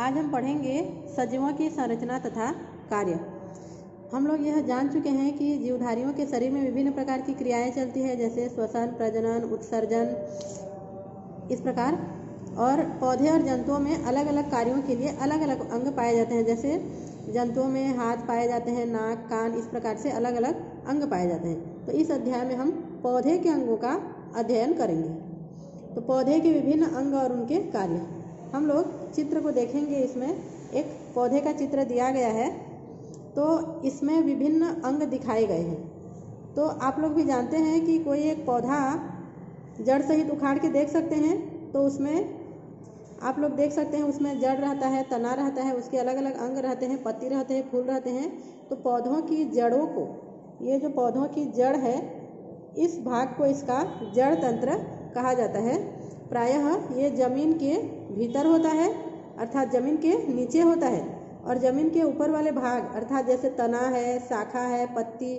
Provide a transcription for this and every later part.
आज हम पढ़ेंगे सजीवों की संरचना तथा कार्य। हम लोग यह जान चुके हैं कि जीवधारियों के शरीर में विभिन्न प्रकार की क्रियाएं चलती है, जैसे श्वसन, प्रजनन, उत्सर्जन, इस प्रकार। और पौधे और जंतुओं में अलग अलग कार्यों के लिए अलग अलग अंग पाए जाते हैं। जैसे जंतुओं में हाथ पाए जाते हैं, नाक, कान, इस प्रकार से अलग अलग अंग पाए जाते हैं। तो इस अध्याय में हम पौधे के अंगों का अध्ययन करेंगे। तो पौधे के विभिन्न अंग और उनके कार्य हम लोग चित्र को देखेंगे। इसमें एक पौधे का चित्र दिया गया है, तो इसमें विभिन्न अंग दिखाए गए हैं। तो आप लोग भी जानते हैं कि कोई एक पौधा जड़ सहित उखाड़ के देख सकते हैं, तो उसमें आप लोग देख सकते हैं उसमें जड़ रहता है, तना रहता है, उसके अलग अलग अंग रहते हैं, पत्ती रहते हैं, फूल रहते हैं। तो पौधों की जड़ों को, ये जो पौधों की जड़ है, इस भाग को इसका जड़ तंत्र कहा जाता है। प्रायः ये जमीन के भीतर होता है, अर्थात जमीन के नीचे होता है, और जमीन के ऊपर वाले भाग अर्थात जैसे तना है, शाखा है, पत्ती,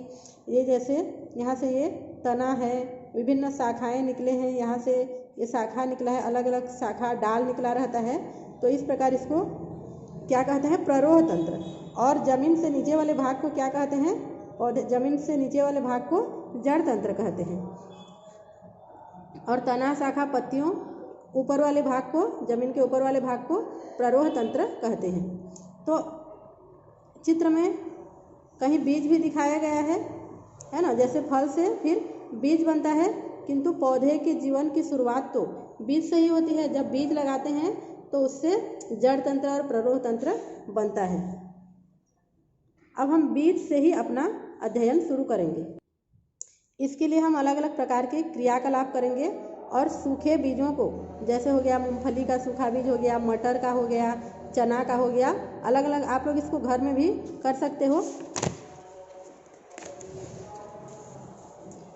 ये जैसे यहाँ से ये तना है, विभिन्न शाखाएं निकले हैं, यहाँ से ये शाखा निकला है, अलग अलग शाखा डाल निकला रहता है। तो इस प्रकार इसको क्या कहते हैं, प्ररोह तंत्र। और जमीन से नीचे वाले भाग को क्या कहते हैं, और जमीन से नीचे वाले भाग को जड़ तंत्र कहते हैं। और तना, शाखा, पत्तियों ऊपर वाले भाग को, जमीन के ऊपर वाले भाग को प्ररोह तंत्र कहते हैं। तो चित्र में कहीं बीज भी दिखाया गया है ना। जैसे फल से फिर बीज बनता है, किंतु पौधे के जीवन की शुरुआत तो बीज से ही होती है। जब बीज लगाते हैं तो उससे जड़ तंत्र और प्ररोह तंत्र बनता है। अब हम बीज से ही अपना अध्ययन शुरू करेंगे। इसके लिए हम अलग अलग प्रकार के क्रियाकलाप करेंगे, और सूखे बीजों को, जैसे हो गया मूंगफली का सूखा बीज हो गया, मटर का हो गया, चना का हो गया, अलग अलग आप लोग इसको घर में भी कर सकते हो।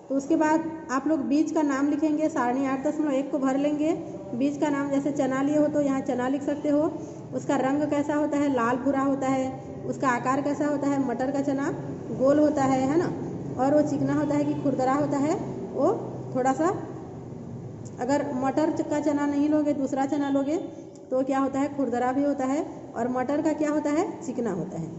तो उसके बाद आप लोग बीज का नाम लिखेंगे, सारणी 8.1 को भर लेंगे। बीज का नाम जैसे चना लिए हो तो यहाँ चना लिख सकते हो। उसका रंग कैसा होता है, लाल भूरा होता है। उसका आकार कैसा होता है, मटर का चना गोल होता है ना। और वो चिकना होता है कि खुरदरा होता है, वो थोड़ा सा, अगर मटर का चना नहीं लोगे, दूसरा चना लोगे, तो क्या होता है, खुरदरा भी होता है। और मटर का क्या होता है, चिकना होता है।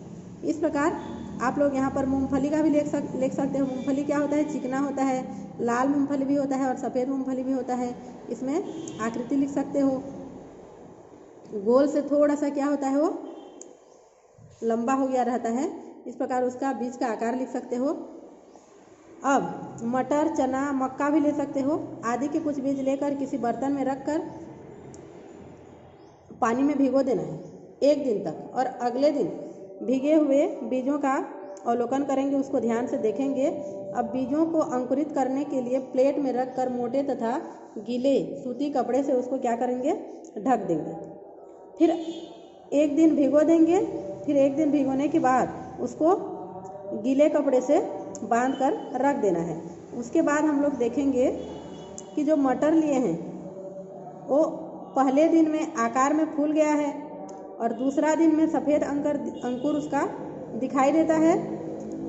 इस प्रकार आप लोग यहाँ पर मूंगफली का भी लिख सकते हो। मूंगफली क्या होता है, चिकना होता है, लाल मूंगफली भी होता है और सफ़ेद मूंगफली भी होता है। इसमें आकृति लिख सकते हो। गोल से थोड़ा सा क्या होता है, वो लंबा हो गया रहता है। इस प्रकार उसका बीज का आकार लिख सकते हो। अब मटर, चना, मक्का भी ले सकते हो। आदि के कुछ बीज लेकर किसी बर्तन में रखकर पानी में भिगो देना है 1 दिन तक, और अगले दिन भीगे हुए बीजों का अवलोकन करेंगे, उसको ध्यान से देखेंगे। अब बीजों को अंकुरित करने के लिए प्लेट में रखकर मोटे तथा गीले सूती कपड़े से उसको क्या करेंगे, ढक देंगे। फिर 1 दिन भिगो देंगे। फिर 1 दिन भिगोने के बाद उसको गीले कपड़े से बांध कर रख देना है। उसके बाद हम लोग देखेंगे कि जो मटर लिए हैं वो पहले दिन में आकार में फूल गया है, और दूसरा दिन में सफ़ेद अंकुर उसका दिखाई देता है,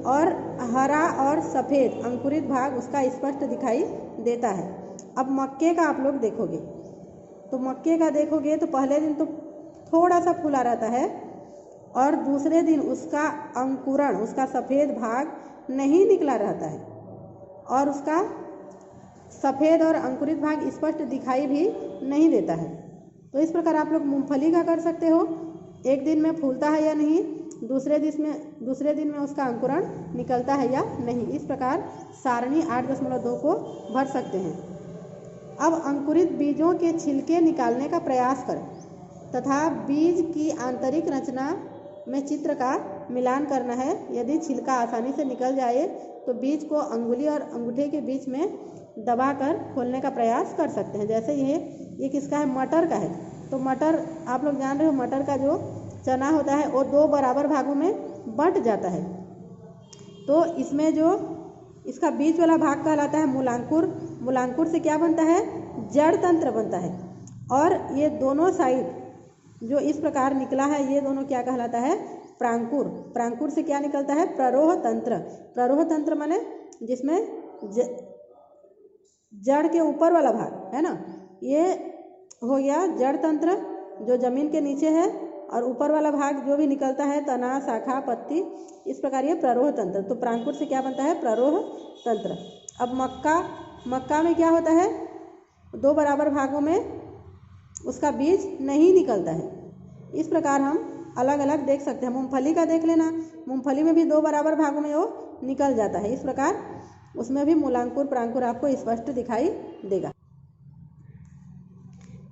और हरा और सफ़ेद अंकुरित भाग उसका स्पष्ट दिखाई देता है। अब मक्के का आप लोग देखोगे, तो मक्के का देखोगे तो पहले दिन तो थोड़ा सा फूला रहता है, और दूसरे दिन उसका अंकुरण, उसका सफ़ेद भाग नहीं निकला रहता है, और उसका सफ़ेद और अंकुरित भाग स्पष्ट दिखाई भी नहीं देता है। तो इस प्रकार आप लोग मूंगफली का कर सकते हो। 1 दिन में फूलता है या नहीं, दूसरे दिन में उसका अंकुरण निकलता है या नहीं। इस प्रकार सारणी 8.2 को भर सकते हैं। अब अंकुरित बीजों के छिलके निकालने का प्रयास करें तथा बीज की आंतरिक रचना में चित्र का मिलान करना है। यदि छिलका आसानी से निकल जाए तो बीज को अंगुली और अंगूठे के बीच में दबाकर खोलने का प्रयास कर सकते हैं। जैसे ये किसका है, मटर का है। तो मटर आप लोग जान रहे हो, मटर का जो चना होता है वो 2 बराबर भागों में बंट जाता है। तो इसमें जो इसका बीच वाला भाग कहलाता है मूलांकुर। मूलांकुर से क्या बनता है, जड़ तंत्र बनता है। और ये दोनों साइड जो इस प्रकार निकला है, ये दोनों क्या कहलाता है, प्रांकुर। प्रांकुर से क्या निकलता है, प्ररोह तंत्र। प्ररोह तंत्र माने जिसमें जड़ के ऊपर वाला भाग है ना, ये हो गया जड़ तंत्र जो जमीन के नीचे है, और ऊपर वाला भाग जो भी निकलता है तना, शाखा, पत्ती, इस प्रकार ये प्ररोह तंत्र। तो प्रांकुर से क्या बनता है? प्ररोह तंत्र। अब मक्का में क्या होता है? 2 बराबर भागों में उसका बीज नहीं निकलता है। इस प्रकार हम अलग अलग देख सकते हैं। मूंगफली का देख लेना, मूंगफली में भी 2 बराबर भागों में वो निकल जाता है। इस प्रकार उसमें भी मूलांकुर प्रांकुर आपको स्पष्ट दिखाई देगा।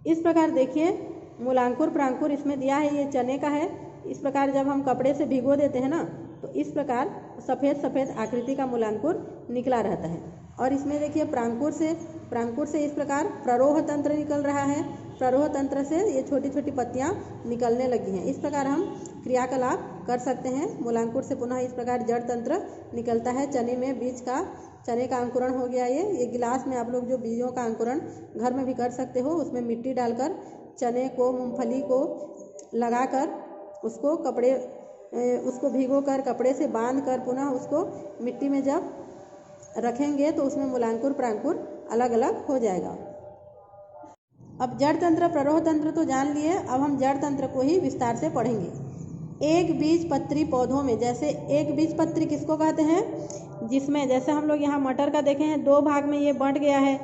इस प्रकार देखिए मूलांकुर प्रांकुर इसमें दिया है, ये चने का है। इस प्रकार जब हम कपड़े से भिगो देते हैं ना, तो इस प्रकार सफ़ेद सफ़ेद आकृति का मूलांकुर निकला रहता है। और इसमें देखिए प्रांकुर से इस प्रकार प्ररोह तंत्र निकल रहा है। प्ररोह तंत्र से ये छोटी छोटी पत्तियां निकलने लगी हैं। इस प्रकार हम क्रियाकलाप कर सकते हैं। मूलांकुर से पुनः इस प्रकार जड़ तंत्र निकलता है। चने का अंकुरण हो गया। ये गिलास में आप लोग जो बीजों का अंकुरण घर में भी कर सकते हो, उसमें मिट्टी डालकर चने को, मूंगफली को लगाकर उसको भिगोकर कपड़े से बांधकर पुनः उसको मिट्टी में जब रखेंगे तो उसमें मूलांकुर प्रांकुर अलग अलग हो जाएगा। अब जड़ तंत्र प्ररोह तंत्र तो जान लिए, अब हम जड़ तंत्र को ही विस्तार से पढ़ेंगे। एक बीज पत्री पौधों में, जैसे एक बीज पत्री किसको कहते हैं? जिसमें जैसे हम लोग यहाँ मटर का देखे हैं, 2 भाग में ये बंट गया है,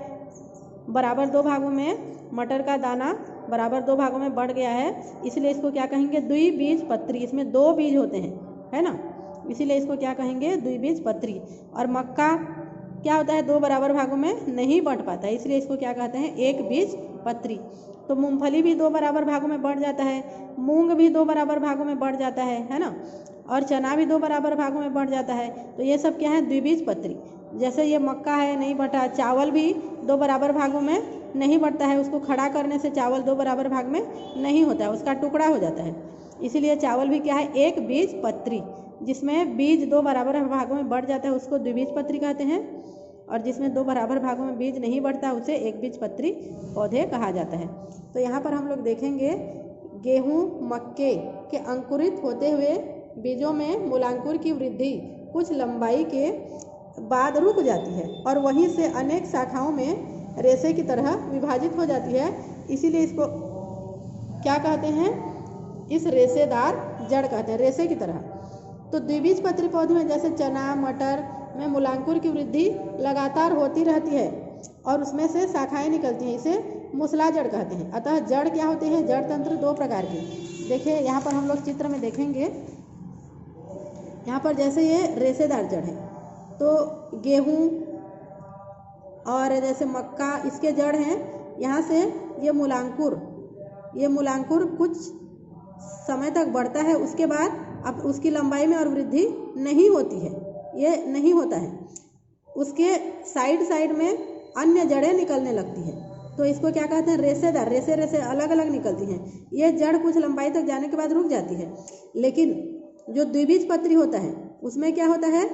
बराबर 2 भागों में मटर का दाना बराबर 2 भागों में बढ़ गया है, इसलिए इसको क्या कहेंगे? द्विबीजपत्री। इसमें 2 बीज होते हैं, है ना, इसीलिए इसको क्या कहेंगे? द्विबीजपत्री। और मक्का क्या होता है? 2 बराबर भागों में नहीं बंट पाता है, इसलिए इसको क्या कहते हैं? एक बीजपत्री। तो मूंगफली भी 2 बराबर भागों में बढ़ जाता है, मूंग भी 2 बराबर भागों में बढ़ जाता है ना, और चना भी 2 बराबर भागों में बढ़ जाता है। तो ये सब क्या है? द्विबीजपत्री। जैसे ये मक्का है, नहीं बढ़ा। चावल भी 2 बराबर भागों में नहीं बढ़ता है, उसको खड़ा करने से चावल 2 बराबर भाग में नहीं होता है, उसका टुकड़ा हो जाता है। इसीलिए चावल भी क्या है? एक बीजपत्री। जिसमें बीज 2 बराबर भागों में बढ़ जाता है उसको द्विबीजपत्री कहते हैं, और जिसमें 2 बराबर भागों में बीज नहीं बढ़ता उसे एक बीजपत्री पौधे कहा जाता है। तो यहाँ पर हम लोग देखेंगे गेहूँ, मक्के के अंकुरित होते हुए बीजों में मूलांकुर की वृद्धि कुछ लंबाई के बाद रुक जाती है और वहीं से अनेक शाखाओं में रेशे की तरह विभाजित हो जाती है। इसीलिए इसको क्या कहते हैं? इस रेशेदार जड़ कहते हैं, रेशे की तरह। तो द्विबीजपत्री पौधे में जैसे चना, मटर में मूलांकुर की वृद्धि लगातार होती रहती है और उसमें से शाखाएं निकलती हैं, इसे मूसला जड़ कहते हैं। अतः जड़ क्या होते हैं? जड़ तंत्र 2 प्रकार के। देखिए यहाँ पर हम लोग चित्र में देखेंगे, यहाँ पर जैसे ये रेशेदार जड़ है, तो गेहूँ और जैसे मक्का इसके जड़ हैं, यहाँ से ये मूलांकुर कुछ समय तक बढ़ता है, उसके बाद अब उसकी लंबाई में और वृद्धि नहीं होती है, ये नहीं होता है। उसके साइड में अन्य जड़ें निकलने लगती हैं, तो इसको क्या कहते हैं? रेशेदार। रेशे अलग अलग निकलती हैं। ये जड़ कुछ लंबाई तक जाने के बाद रुक जाती है। लेकिन जो द्विबीजपत्री होता है उसमें क्या होता है?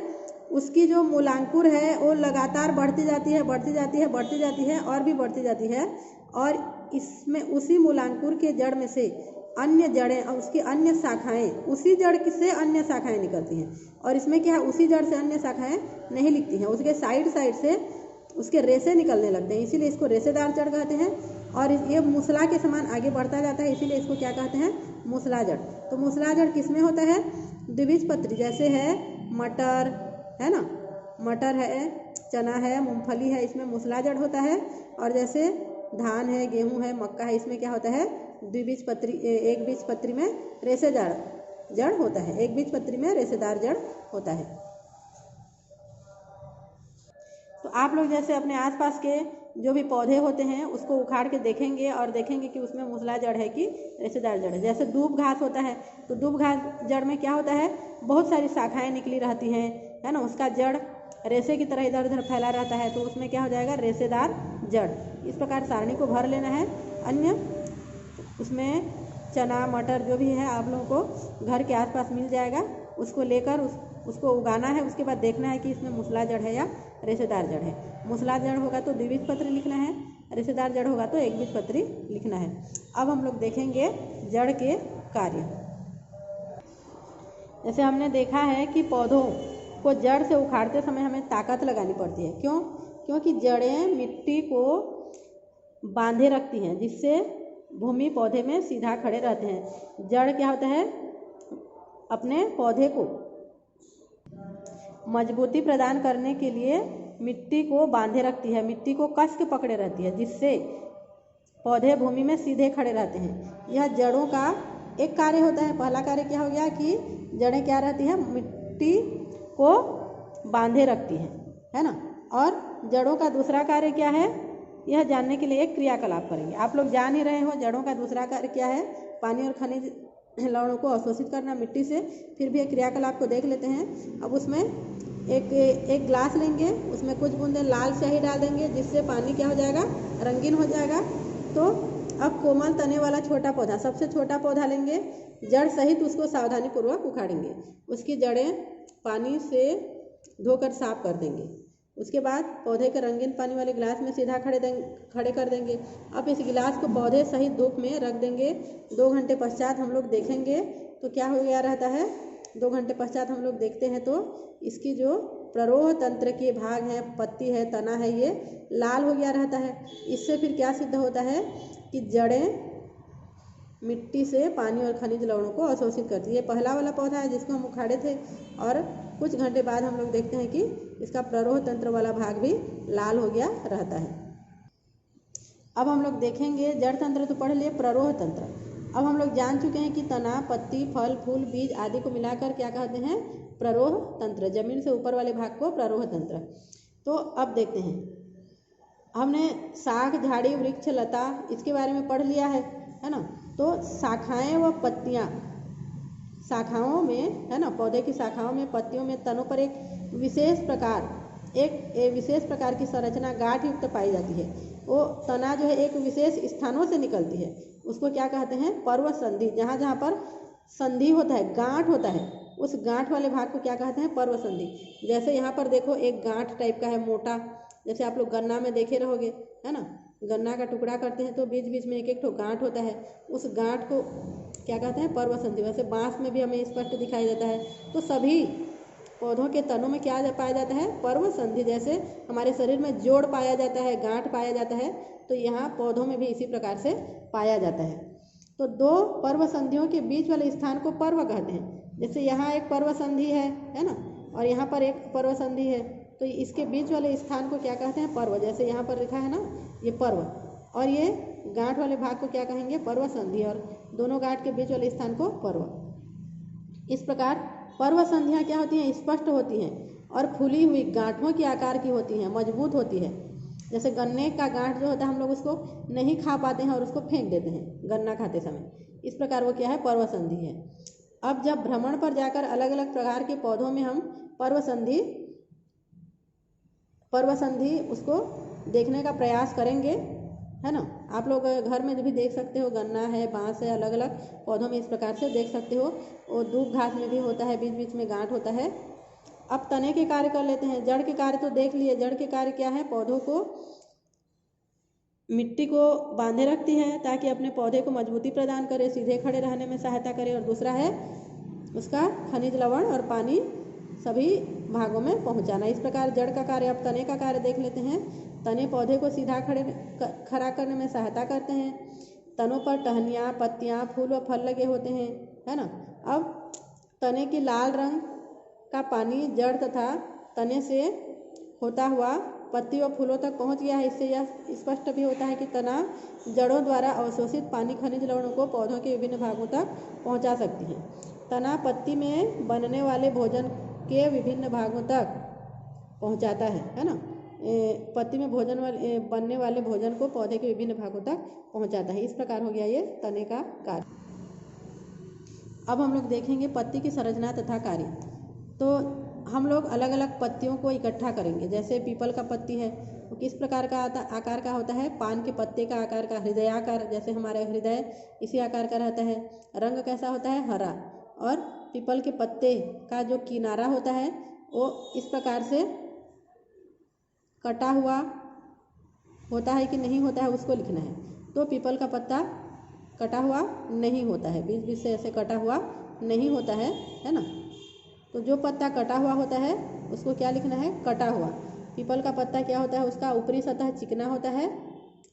उसकी जो मूलांकुर है वो लगातार बढ़ती जाती है और भी बढ़ती जाती है, और इसमें उसी मूलांकुर के जड़ में से अन्य जड़ें और उसकी अन्य शाखाएं, उसी जड़ से अन्य शाखाएं निकलती हैं। और इसमें क्या है? उसी जड़ से अन्य शाखाएं नहीं लिखती हैं, उसके साइड से उसके रेशे निकलने लगते हैं, इसीलिए इसको रेशेदार जड़ कहते हैं। और ये मूसला के समान आगे बढ़ता जाता है, इसीलिए इसको क्या कहते हैं? मूसला जड़। तो मूसला जड़ किसमें होता है? द्विबीजपत्री। जैसे है मटर, है ना, मटर है, चना है, मूंगफली है, इसमें मूसला जड़ होता है। और जैसे धान है, गेहूँ है, मक्का है, इसमें क्या होता है? एक बीजपत्री में रेशेदार जड़ होता है, एक बीजपत्री में रेशेदार जड़ होता है। तो आप लोग जैसे अपने आसपास के जो भी पौधे होते हैं उसको उखाड़ के देखेंगे और देखेंगे कि उसमें मूसला जड़ है कि रेशेदार जड़ है। जैसे दूब घास होता है, तो दूब घास जड़ में क्या होता है? बहुत सारी शाखाएं निकली रहती हैं, है ना, उसका जड़ रेशे की तरह इधर उधर फैला रहता है, तो उसमें क्या हो जाएगा? रेशेदार जड़। इस प्रकार सारणी को भर लेना है। अन्य उसमें चना, मटर जो भी है आप लोगों को घर के आसपास मिल जाएगा, उसको लेकर उसको उगाना है। उसके बाद देखना है कि इसमें मूसला जड़ है या रेशेदार जड़ है। मूसला जड़ होगा तो द्विबीजपत्री लिखना है, रेशेदार जड़ होगा तो एक बीजपत्री लिखना है। अब हम लोग देखेंगे जड़ के कार्य। जैसे हमने देखा है कि पौधों को जड़ से उखाड़ते समय हमें ताकत लगानी पड़ती है। क्यों? क्योंकि जड़ें मिट्टी को बांधे रखती हैं, जिससे भूमि पौधे में सीधा खड़े रहते हैं। जड़ क्या होता है, अपने पौधे को मजबूती प्रदान करने के लिए मिट्टी को बांधे रखती है, मिट्टी को कस के पकड़े रहती है, जिससे पौधे भूमि में सीधे खड़े रहते हैं। यह जड़ों का एक कार्य होता है। पहला कार्य क्या हो गया कि जड़ें क्या रहती है, मिट्टी को बांधे रखती है ना। और जड़ों का दूसरा कार्य क्या है, यह जानने के लिए एक क्रियाकलाप करेंगे। आप लोग जान ही रहे हो जड़ों का दूसरा कार्य क्या है, पानी और खनिज लवणों को अवशोषित करना मिट्टी से। फिर भी एक क्रियाकलाप को देख लेते हैं। अब उसमें एक ग्लास लेंगे, उसमें कुछ बूंदे लाल स्याही डाल देंगे, जिससे पानी क्या हो जाएगा, रंगीन हो जाएगा। तो अब कोमल तने वाला छोटा पौधा, सबसे छोटा पौधा लेंगे, जड़ सहित उसको सावधानी पूर्वक उखाड़ेंगे। उसकी जड़ें पानी से धोकर साफ कर देंगे। उसके बाद पौधे के रंगीन पानी वाले गिलास में सीधा खड़े कर देंगे। अब इस गिलास को पौधे सहित धूप में रख देंगे। 2 घंटे पश्चात हम लोग देखेंगे तो क्या हो गया रहता है, 2 घंटे पश्चात हम लोग देखते हैं तो इसकी जो प्ररोह तंत्र के भाग हैं, पत्ती है, तना है, ये लाल हो गया रहता है। इससे फिर क्या सिद्ध होता है कि जड़ें मिट्टी से पानी और खनिज लवणों को अवशोषित करती है। ये पहला वाला पौधा है जिसको हम उखाड़े थे, और कुछ घंटे बाद हम लोग देखते हैं कि इसका प्ररोह तंत्र वाला भाग भी लाल हो गया रहता है। अब हम लोग देखेंगे, जड़ तंत्र तो पढ़ लिए, प्ररोह तंत्र। अब हम लोग जान चुके हैं कि तना, पत्ती, फल, फूल, बीज आदि को मिलाकर क्या कहते हैं, प्ररोह तंत्र। जमीन से ऊपर वाले भाग को प्ररोह तंत्र। तो अब देखते हैं, हमने शाख, झाड़ी, वृक्ष, लता इसके बारे में पढ़ लिया है ना। तो शाखाएं व पत्तियां, शाखाओं में है ना, पौधे की शाखाओं में, पत्तियों में, तनों पर एक विशेष प्रकार की संरचना गांठ युक्त पाई जाती है। वो तना जो है एक विशेष स्थानों से निकलती है, उसको क्या कहते हैं, पर्व संधि। जहाँ जहाँ पर संधि होता है, गांठ होता है, उस गांठ वाले भाग को क्या कहते हैं, पर्व संधि। जैसे यहाँ पर देखो एक गांठ टाइप का है मोटा, जैसे आप लोग गन्ना में देखे रहोगे, है ना, गन्ना का टुकड़ा करते हैं तो बीच बीच में एक एक ठो गांठ होता है, उस गांठ को क्या कहते हैं, पर्व संधि। वैसे बांस में भी हमें स्पष्ट दिखाई देता है। तो सभी पौधों के तनों में क्या पाया जाता है, पर्व संधि। जैसे हमारे शरीर में जोड़ पाया जाता है, गांठ पाया जाता है, तो यहाँ पौधों में भी इसी प्रकार से पाया जाता है। तो 2 पर्व संधियों के बीच वाले स्थान को पर्व कहते हैं। जैसे यहाँ एक पर्व संधि है ना, और यहाँ पर एक पर्व संधि है, तो इसके बीच वाले स्थान को क्या कहते हैं, पर्व। जैसे यहाँ पर लिखा है ना, ये पर्व, और ये गांठ वाले भाग को क्या कहेंगे, पर्व संधि, और दोनों गांठ के बीच वाले स्थान को पर्व। इस प्रकार पर्व संधियाँ क्या होती हैं, स्पष्ट होती हैं और खुली हुई गांठों के आकार की होती हैं, मजबूत होती है। जैसे गन्ने का गांठ जो होता है, हम लोग उसको नहीं खा पाते हैं और उसको फेंक देते हैं गन्ना खाते समय। इस प्रकार वो क्या है, पर्व संधि है। अब जब भ्रमण पर जाकर अलग अलग प्रकार के पौधों में हम पर्व संधि उसको देखने का प्रयास करेंगे, है ना। आप लोग घर में भी देख सकते हो, गन्ना है, बांस है, अलग अलग पौधों में इस प्रकार से देख सकते हो। और दूब घास में भी होता है, बीच बीच में गांठ होता है। अब तने के कार्य कर लेते हैं। जड़ के कार्य तो देख लिए। जड़ के कार्य क्या है, पौधों को मिट्टी को बांधे रखती है ताकि अपने पौधे को मजबूती प्रदान करे, सीधे खड़े रहने में सहायता करे। और दूसरा है उसका खनिज लवण और पानी सभी भागों में पहुंचाना। इस प्रकार जड़ का कार्य। अब तने का कार्य देख लेते हैं। तने पौधे को सीधा खड़ा करने में सहायता करते हैं। तनों पर टहनियाँ, पत्तियाँ, फूल व फल लगे होते हैं, है ना। अब तने की लाल रंग का पानी जड़ तथा तने से होता हुआ पत्ती व फूलों तक पहुंच गया है। इससे यह स्पष्ट भी होता है कि तना जड़ों द्वारा अवशोषित पानी, खनिज लवणों को पौधों के विभिन्न भागों तक पहुंचा सकती है। तना पत्ती में बनने वाले भोजन के विभिन्न भागों तक पहुंचाता है ना। पत्ती में बनने वाले भोजन को पौधे के विभिन्न भागों तक पहुंचाता है। इस प्रकार हो गया ये तने का कार्य। अब हम लोग देखेंगे पत्ती की संरचना तथा कार्य। तो हम लोग अलग अलग पत्तियों को इकट्ठा करेंगे। जैसे पीपल का पत्ती है, वो किस प्रकार का आकार का होता है, पान के पत्ते का आकार का, हृदयाकार, जैसे हमारे हृदय इसी आकार का रहता है। रंग कैसा होता है, हरा। और पीपल के पत्ते का जो किनारा होता है वो इस प्रकार से कटा हुआ होता है कि नहीं होता है, उसको लिखना है। तो पीपल का पत्ता कटा हुआ नहीं होता है, बीच बीच से ऐसे कटा हुआ नहीं होता है ना। तो जो पत्ता कटा हुआ होता है उसको क्या लिखना है, कटा हुआ। पीपल का पत्ता क्या होता है, उसका ऊपरी सतह चिकना होता है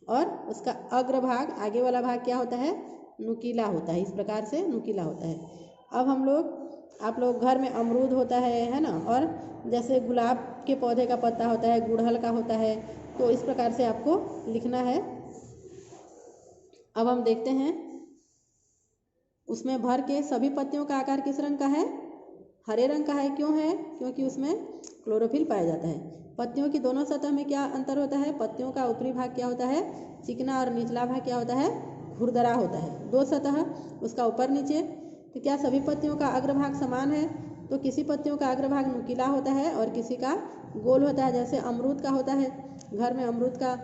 और उसका अग्रभाग, आगे वाला भाग क्या होता है, नुकीला होता है। इस प्रकार से नुकीला होता है। अब आप लोग घर में अमरूद होता है ना, और जैसे गुलाब के पौधे का पत्ता होता है, गुड़हल का होता है, तो इस प्रकार से आपको लिखना है। अब हम देखते हैं उसमें भर के सभी पत्तियों का आकार किस रंग का है, हरे रंग का है। क्यों है, क्योंकि उसमें क्लोरोफिल पाया जाता है। पत्तियों की दोनों सतह में क्या अंतर होता है, पत्तियों का ऊपरी भाग क्या होता है, चिकना, और निचला भाग क्या होता है, खुरदरा होता है। दो सतह, उसका ऊपर नीचे। तो क्या सभी पत्तियों का अग्रभाग समान है, तो किसी पत्तियों का अग्रभाग नुकीला होता है और किसी का गोल होता है। जैसे अमरूद का होता है, घर में अमरूद का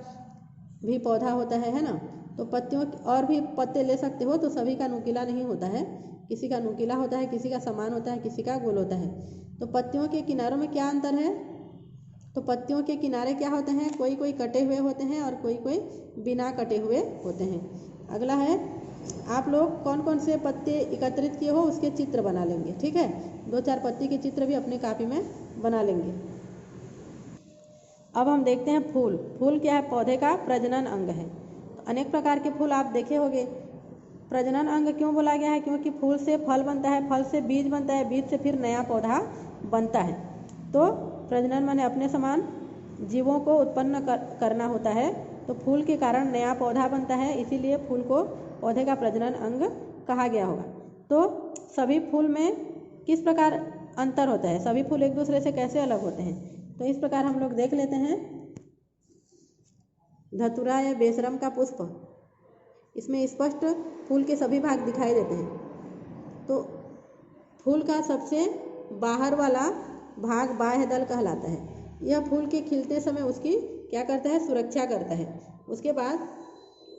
भी पौधा होता है ना, तो पत्तियों और भी पत्ते ले सकते हो, तो सभी का नुकीला नहीं होता है, किसी का नुकीला होता है, किसी का समान होता है, किसी का गोल होता है। तो पत्तियों के किनारों में क्या अंतर है, तो पत्तियों के किनारे क्या होते हैं, कोई कोई कटे हुए होते हैं और कोई कोई बिना कटे हुए होते हैं। अगला है, आप लोग कौन कौन से पत्ते एकत्रित किए हो उसके चित्र बना लेंगे, ठीक है। 2-4 पत्ती के चित्र भी अपनी कॉपी में बना लेंगे। अब हम देखते हैं फूल। फूल क्या है, पौधे का प्रजनन अंग है। तो अनेक प्रकार के फूल आप देखे होंगे। प्रजनन अंग क्यों बोला गया है, क्योंकि फूल से फल बनता है, फल से बीज बनता है, बीज से फिर नया पौधा बनता है। तो प्रजनन माने अपने समान जीवों को उत्पन्न करना होता है। तो फूल के कारण नया पौधा बनता है, इसीलिए फूल को पौधे का प्रजनन अंग कहा गया होगा। तो सभी फूल में किस प्रकार अंतर होता है, सभी फूल एक दूसरे से कैसे अलग होते हैं, तो इस प्रकार हम लोग देख लेते हैं। धतूरा या बेशरम का पुष्प, इसमें स्पष्ट फूल के सभी भाग दिखाई देते हैं। तो फूल का सबसे बाहर वाला भाग बाह्य दल कहलाता है। यह फूल के खिलते समय उसकी क्या करता है, सुरक्षा करता है। उसके बाद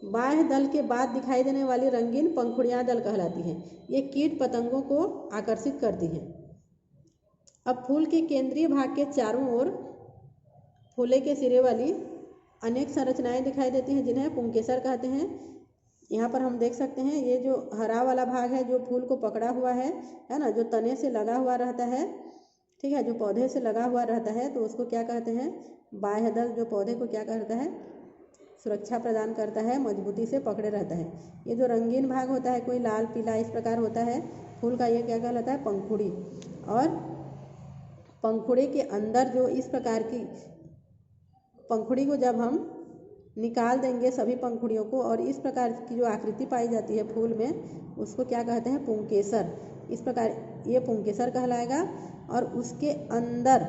बाह्य दल के बाद दिखाई देने वाली रंगीन पंखुड़ियाँ दल कहलाती हैं। ये कीट पतंगों को आकर्षित करती हैं। अब फूल के केंद्रीय भाग के चारों ओर फूले के सिरे वाली अनेक संरचनाएं दिखाई देती हैं, जिन्हें पुंकेसर कहते हैं। यहाँ पर हम देख सकते हैं, ये जो हरा वाला भाग है जो फूल को पकड़ा हुआ है ना, जो तने से लगा हुआ रहता है, ठीक है, जो पौधे से लगा हुआ रहता है, तो उसको क्या कहते हैं, बाह्य दल, जो पौधे को क्या करता है, सुरक्षा प्रदान करता है, मजबूती से पकड़े रहता है। ये जो रंगीन भाग होता है, कोई लाल पीला इस प्रकार होता है फूल का, ये क्या कहलाता है, पंखुड़ी। और पंखुड़ी के अंदर जो इस प्रकार की पंखुड़ी को जब हम निकाल देंगे सभी पंखुड़ियों को, और इस प्रकार की जो आकृति पाई जाती है फूल में, उसको क्या कहते हैं, पुंकेसर। इस प्रकार ये पुंकेसर कहलाएगा। और उसके अंदर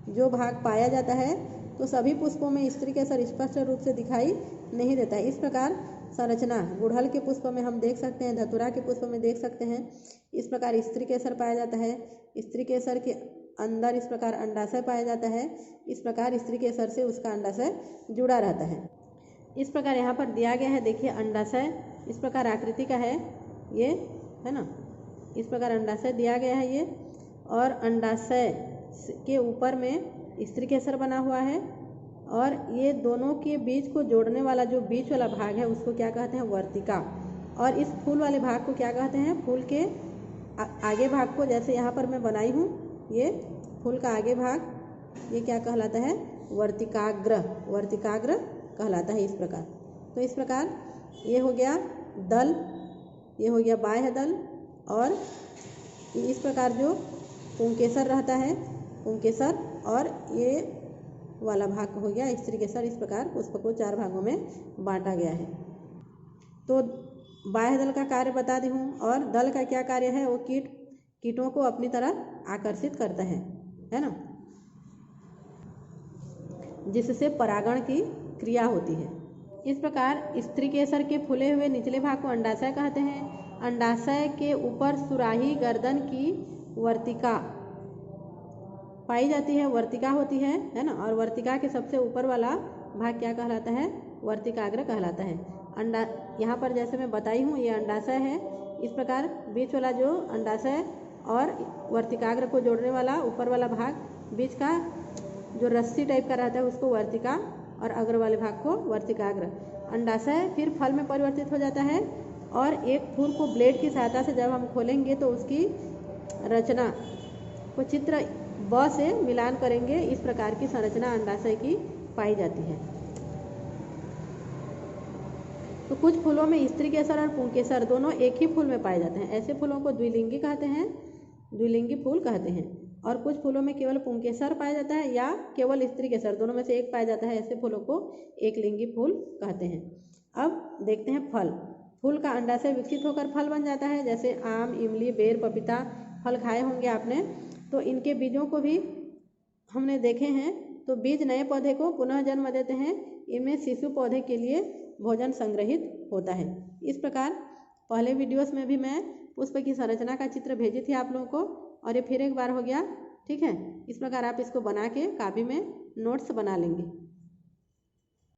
जो भाग पाया जाता है, तो सभी पुष्पों में स्त्री केसर स्पष्ट रूप से दिखाई नहीं देता है। इस प्रकार संरचना गुड़हल के पुष्प में हम देख सकते हैं, धतूरा के पुष्प में देख सकते हैं। इस प्रकार स्त्री केसर पाया जाता है। स्त्री केसर के अंदर इस प्रकार अंडाशय पाया जाता है। इस प्रकार स्त्री केसर से उसका अंडाशय जुड़ा रहता है। इस प्रकार यहाँ पर दिया गया है, देखिए अंडाशय इस प्रकार आकृति का है, ये है ना, इस प्रकार अंडाशय दिया गया है ये। और अंडाशय के ऊपर में स्त्री केसर बना हुआ है, और ये दोनों के बीच को जोड़ने वाला जो बीच वाला भाग है उसको क्या कहते हैं, वर्तिका। और इस फूल वाले भाग को क्या कहते हैं, फूल के आगे भाग को, जैसे यहाँ पर मैं बनाई हूँ, ये फूल का आगे भाग, ये क्या कहलाता है, वर्तिकाग्र। वर्तिकाग्र कहलाता है इस प्रकार। तो इस प्रकार ये हो गया दल, ये हो गया बाह्य दल, और इस प्रकार जो पुंकेसर रहता है, पुंकेसर, और ये वाला भाग हो गया स्त्री केसर। इस प्रकार पुष्प को 4 भागों में बांटा गया है। तो बाह्य दल का कार्य बता दी हूँ, और दल का क्या कार्य है, वो कीटों को अपनी तरफ आकर्षित करता है ना, जिससे परागण की क्रिया होती है। इस प्रकार स्त्री केसर के फूले हुए निचले भाग को अंडाशय कहते हैं। अंडाशय के ऊपर सुराही गर्दन की वर्तिका पाई जाती है, वर्तिका होती है ना, और वर्तिका के सबसे ऊपर वाला भाग क्या कहलाता है, वर्तिकाग्र कहलाता है। अंडा, यहाँ पर जैसे मैं बताई हूँ, ये अंडाशय है। इस प्रकार बीच वाला जो अंडाशय और वर्तिकाग्र को जोड़ने वाला ऊपर वाला भाग, बीच का जो रस्सी टाइप का रहता है उसको वर्तिका, और अग्र वाले भाग को वर्तिकाग्र। अंडाशय फिर फल में परिवर्तित हो जाता है, और एक फूल को ब्लेड की सहायता से जब हम खोलेंगे तो उसकी रचना को चित्र ब से मिलान करेंगे। इस प्रकार की संरचना अंडाशय की पाई जाती है। तो कुछ फूलों में स्त्री केसर और पुंकेसर दोनों एक ही फूल में पाए जाते हैं। ऐसे फूलों को द्विलिंगी कहते हैं, द्विलिंगी फूल कहते हैं। और कुछ फूलों में केवल पुंकेसर पाया जाता है या केवल स्त्री केसर, दोनों में से एक पाया जाता है। ऐसे फूलों को एक लिंगी फूल कहते हैं। अब देखते हैं फल। फूल का अंडा से विकसित होकर फल बन जाता है, जैसे आम, इमली, बेर, पपीता फल खाए होंगे आपने। तो इनके बीजों को भी हमने देखे हैं। तो बीज नए पौधे को पुनः जन्म देते हैं। इनमें शिशु पौधे के लिए भोजन संग्रहित होता है। इस प्रकार पहले वीडियोस में भी मैं पुष्प की संरचना का चित्र भेजी थी आप लोगों को, और ये फिर एक बार हो गया। ठीक है, इस प्रकार आप इसको बना के कॉपी में नोट्स बना लेंगे।